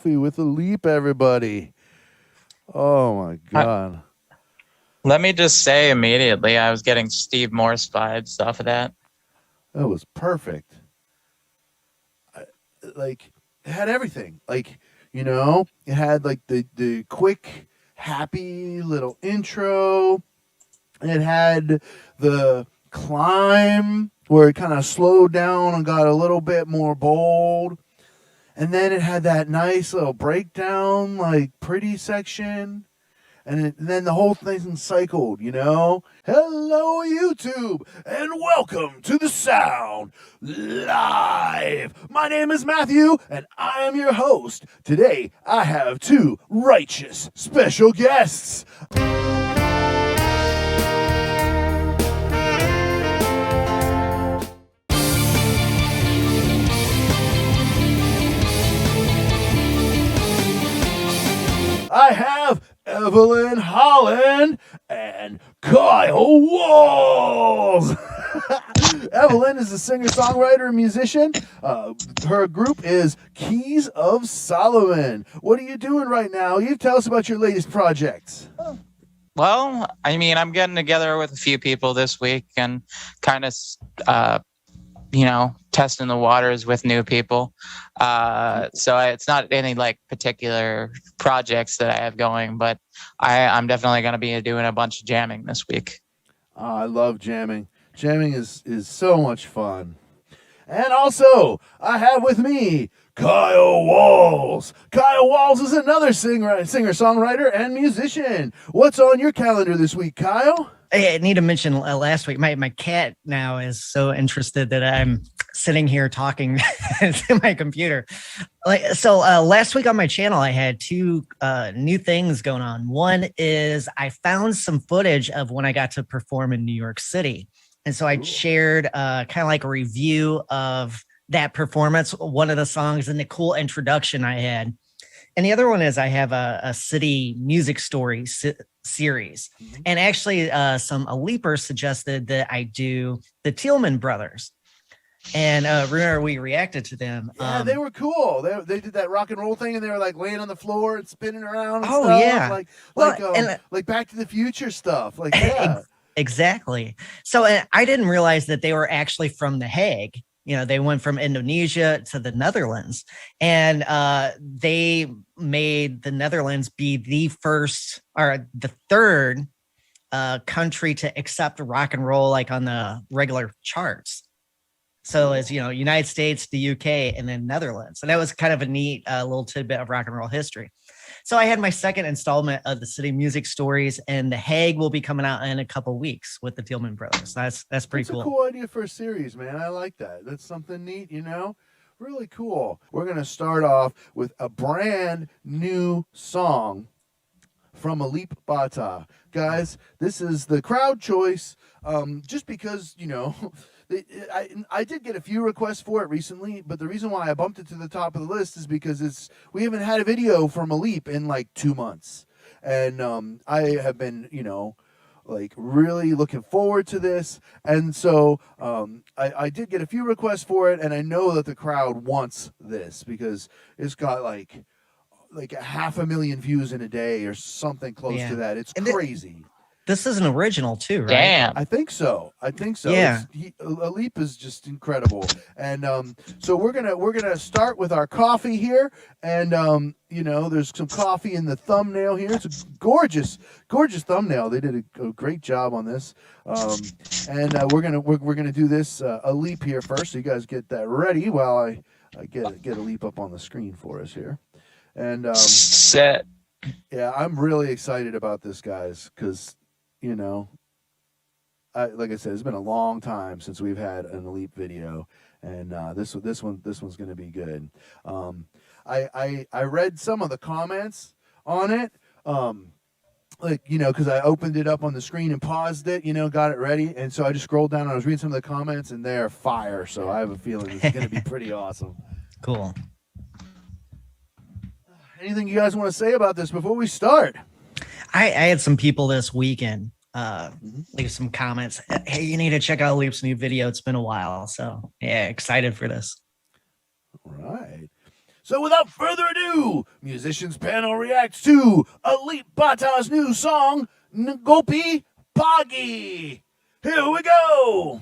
Coffee with Alip, everybody. Oh my God. Let me just say immediately, I was getting Steve Morse vibes off of that. That was perfect. Like, it had everything. Like, it had like the quick, happy little intro. It had the climb where it kind of slowed down and got a little bit more bold. And then it had that nice little breakdown, like pretty section. And then the whole thing's cycled, Hello, YouTube, and welcome to The Sound Live. My name is Matthew, and I am your host. Today, I have two righteous special guests. I have Evelyn Holland and Kyle Walz. Evelyn is a singer-songwriter and musician. Her group is Keys of Solomon. What are you doing right now? You tell us about your latest projects. Well, I mean, I'm getting together with a few people this week and kind of, testing the waters with new people. So it's not any like particular projects that I have going, but I'm definitely going to be doing a bunch of jamming this week. I love jamming. Jamming is so much fun. And also, I have with me Kyle Walz. Kyle Walz is another singer-songwriter and musician. What's on your calendar this week, Kyle? I need to mention last week, my cat now is so interested that I'm sitting here talking to my computer. Last week on my channel, I had two new things going on. One is I found some footage of when I got to perform in New York City. And so I shared kind of like a review of that performance, one of the songs and the cool introduction I had. And the other one is I have a city music story series. Mm-hmm. And actually some Alipers suggested that I do the Tillman Brothers. And remember, we reacted to them. Yeah, they were cool. They did that rock and roll thing, and they were like laying on the floor and spinning around. And stuff. Yeah, like Back to the Future stuff. Like yeah. Exactly. So I didn't realize that they were actually from The Hague. They went from Indonesia to the Netherlands, and they made the Netherlands be the first or the third country to accept rock and roll like on the regular charts. So as United States, the UK, and then Netherlands. And that was kind of a neat little tidbit of rock and roll history. So I had my second installment of the City Music Stories, and The Hague will be coming out in a couple weeks with the Tillman Brothers. That's pretty cool. That's a cool idea for a series, man. I like that. That's something neat, Really cool. We're going to start off with a brand new song from Alip Bata. Guys, this is the crowd choice just because, I did get a few requests for it recently, but the reason why I bumped it to the top of the list is because we haven't had a video from Alip in like 2 months. And I have been, like really looking forward to this. And so I did get a few requests for it, and I know that the crowd wants this because it's got like 500,000 views in a day or something close to that. It's crazy. This is an original too, right? Damn. I think so. Yeah. Alip is just incredible. And so we're gonna start with our coffee here. And there's some coffee in the thumbnail here. It's a gorgeous thumbnail. They did a great job on this. And we're gonna do this Alip here first. So you guys get that ready while I get Alip up on the screen for us here. And set. Yeah, I'm really excited about this, guys, because like I said, it's been a long time since we've had an Alip video, and this one's going to be good. I read some of the comments on it, because I opened it up on the screen and paused it, got it ready, and so I just scrolled down and I was reading some of the comments, and they're fire. So I have a feeling this is going to be pretty awesome. Cool. Anything you guys want to say about this before we start? I had some people this weekend leave some comments. Hey, you need to check out Alip's new video. It's been a while. So yeah, excited for this. All right. So without further ado, Musicians Panel reacts to Alip Bata's new song, Ngopi Pagi. Here we go.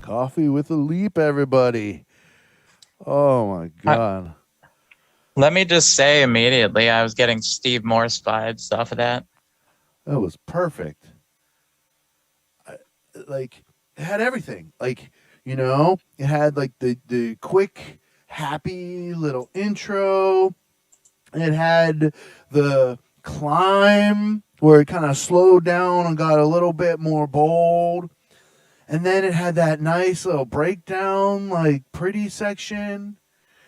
Coffee with Alip, everybody. Oh my God. Let me just say immediately, I was getting Steve Morse vibes off of that. That was perfect. Like, it had everything. Like, you know, it had like the quick, happy little intro. It had the climb where it kind of slowed down and got a little bit more bold. And then it had that nice little breakdown, like pretty section.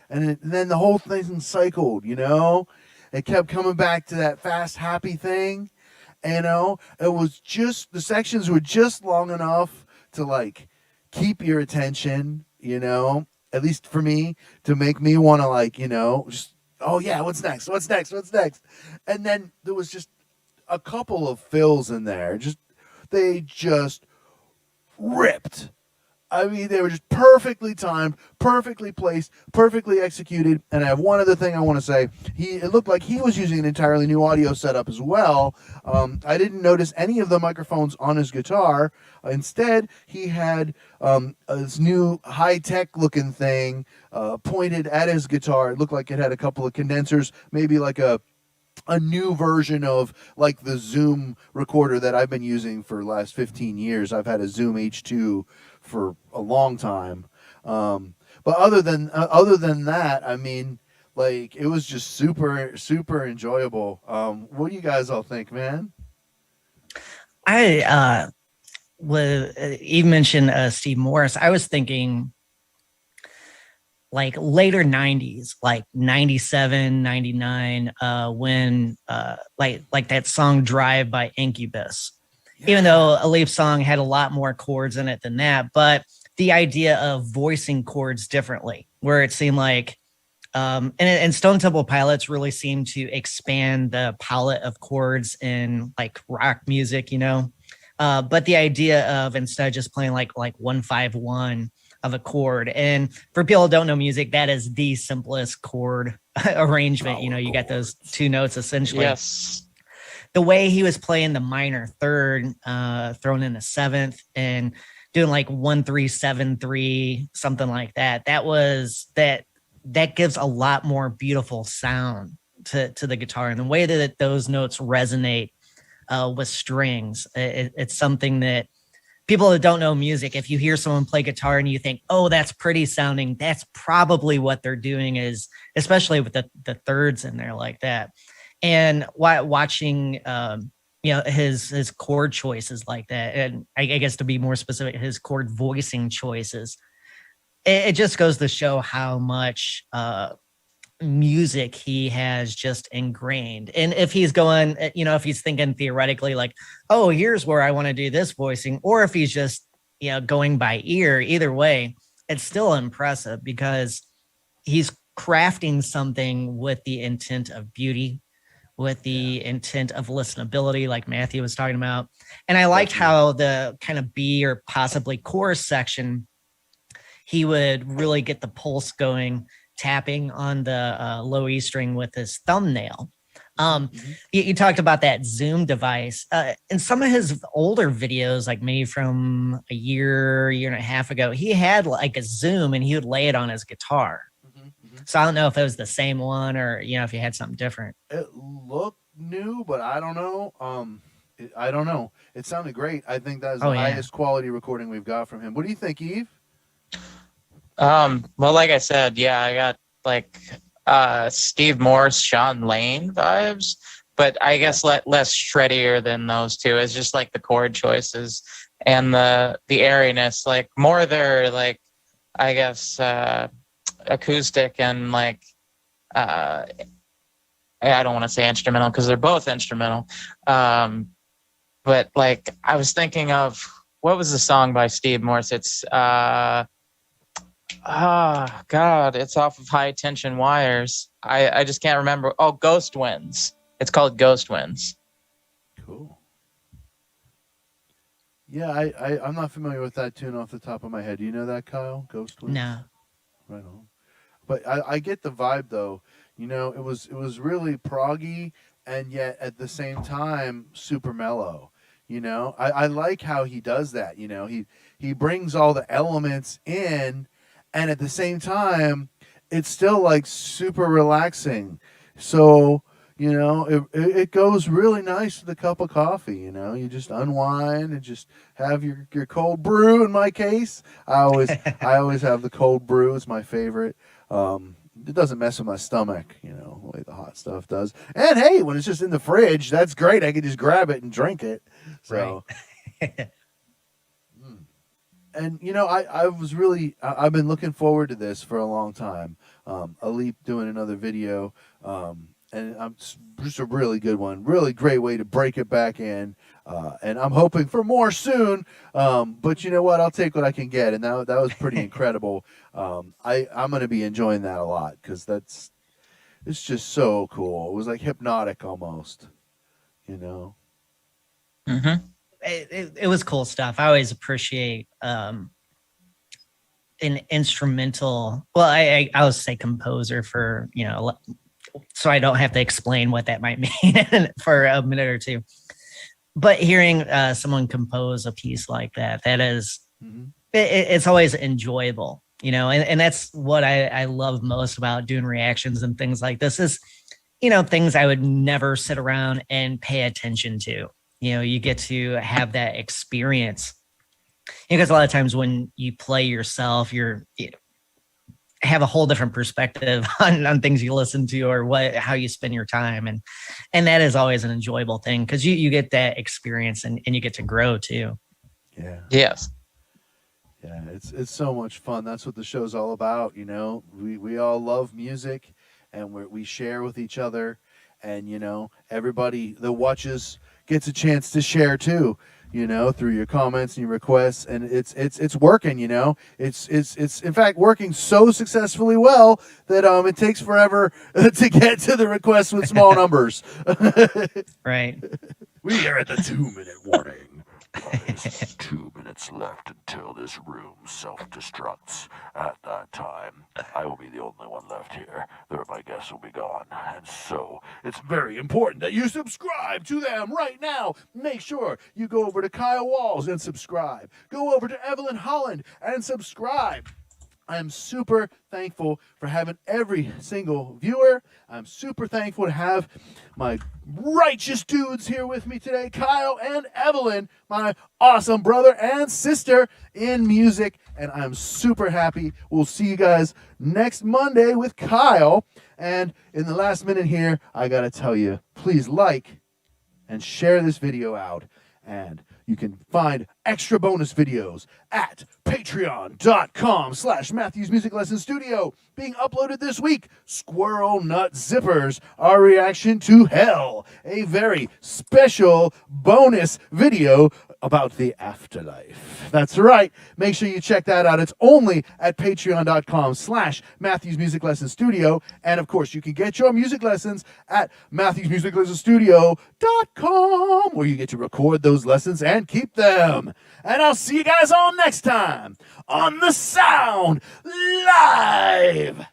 And then the whole thing cycled, you know? It kept coming back to that fast, happy thing. And, you know, it was just, the sections were just long enough to like keep your attention, you know, at least for me, to make me want to like, you know, just, oh yeah, what's next? What's next? What's next? And then there was just a couple of fills in there. They just ripped. I mean, they were just perfectly timed, perfectly placed, perfectly executed. And I have one other thing I want to say. It looked like he was using an entirely new audio setup as well. I didn't notice any of the microphones on his guitar. Instead, he had this new high-tech looking thing pointed at his guitar. It looked like it had a couple of condensers, maybe like a new version of like the Zoom recorder that I've been using for the last 15 years. I've had a Zoom H2 for a long time. But other than that, I mean, like it was just super enjoyable. What do you guys all think, man? I you mentioned Steve Morse. I was thinking like later 90s, like 97, 99, when like that song Drive by Incubus. Yeah. Even though Alip's song had a lot more chords in it than that, but the idea of voicing chords differently, where it seemed like and Stone Temple Pilots really seemed to expand the palette of chords in like rock music, you know. But the idea of instead of just playing like 1-5-1 of a chord, and for people who don't know music, that is the simplest chord arrangement. You know, you got those two notes essentially. Yes. The way he was playing the minor third, thrown in a seventh, and doing like 1-3-7-3, something like that. That gives a lot more beautiful sound to the guitar, and the way that those notes resonate with strings. It's something that people that don't know music, if you hear someone play guitar and you think, oh, that's pretty sounding, that's probably what they're doing, is especially with the thirds in there like that. And watching, you know, his chord choices like that, and I guess to be more specific, his chord voicing choices, it just goes to show how much music he has just ingrained. And if he's going, you know, if he's thinking theoretically like, oh, here's where I want to do this voicing, or if he's just, you know, going by ear, either way, it's still impressive because he's crafting something with the intent of beauty, with the intent of listenability, like Matthew was talking about. And I liked how the kind of B or possibly chorus section, he would really get the pulse going, tapping on the low E string with his thumbnail. You talked about that Zoom device. In some of his older videos, like maybe from a year and a half ago, he had like a Zoom and he would lay it on his guitar. So I don't know if it was the same one or, you know, if he had something different. It looked new, but I don't know. I don't know. It sounded great. I think that's the highest quality recording we've got from him. What do you think, Eve? Well, like I said, yeah, I got like Steve Morse, Sean Lane vibes, but I guess less shreddier than those two. It's just like the chord choices and the airiness, like more their like, I guess, acoustic and like I don't want to say instrumental because they're both instrumental. But like I was thinking of, what was the song by Steve Morse? It's God, it's off of High Tension Wires. I just can't remember. Oh, Ghost Winds. It's called Ghost Winds. Cool. Yeah, I'm not familiar with that tune off the top of my head. Do you know that, Kyle? Ghost Winds? No. Right on. But I get the vibe though. You know, it was really proggy and yet at the same time super mellow. You know, I like how he does that. You know, he brings all the elements in, and at the same time, it's still like super relaxing. So, you know, it goes really nice with a cup of coffee. You know, you just unwind and just have your cold brew. In my case, I always have the cold brew. It's my favorite. It doesn't mess with my stomach, you know, the way the hot stuff does. And hey, when it's just in the fridge, that's great. I can just grab it and drink it. So, right. And you know, I've been looking forward to this for a long time. Alip doing another video, and I'm just a really good one, really great way to break it back in. And I'm hoping for more soon. But you know what? I'll take what I can get, and that was pretty incredible. I'm going to be enjoying that a lot because it's just so cool. It was like hypnotic almost, you know. It was cool stuff. I always appreciate an instrumental, well, I would say composer for, so I don't have to explain what that might mean for a minute or two. But hearing someone compose a piece like that, that is, it's always enjoyable, and that's what I love most about doing reactions and things like this is, things I would never sit around and pay attention to. You get to have that experience. Because a lot of times when you play yourself, you have a whole different perspective on things you listen to or how you spend your time. And that is always an enjoyable thing because you get that experience and you get to grow too. Yeah. Yes. Yeah, it's so much fun. That's what the show's all about. We all love music and we share with each other, and everybody that watches gets a chance to share too. Through your comments and your requests, and it's working. It's in fact working so successfully well that it takes forever to get to the requests with small numbers. Right. We are at the 2-minute warning. There's 2 minutes left until this room self-destructs. At that time, I will be the only one left here. The rest of my guests will be gone. And so, it's very important that you subscribe to them right now. Make sure you go over to Kyle Walz and subscribe. Go over to Evelyn Holland and subscribe. I am super thankful for having every single viewer. I'm super thankful to have my righteous dudes here with me today, Kyle and Evelyn, my awesome brother and sister in music. And I'm super happy. We'll see you guys next Monday with Kyle. And in the last minute here, I got to tell you, please like and share this video out. And you can find extra bonus videos at patreon.com/Matthews Music Lesson Studio. Being uploaded this week, Squirrel Nut Zippers, our reaction to Hell, a very special bonus video about the afterlife. That's right. Make sure you check that out. It's only at patreon.com/Matthews Music Lesson Studio. And of course, you can get your music lessons at MatthewsMusicLessonStudio.com, where you get to record those lessons and keep them. And I'll see you guys all next time on The Sound Live.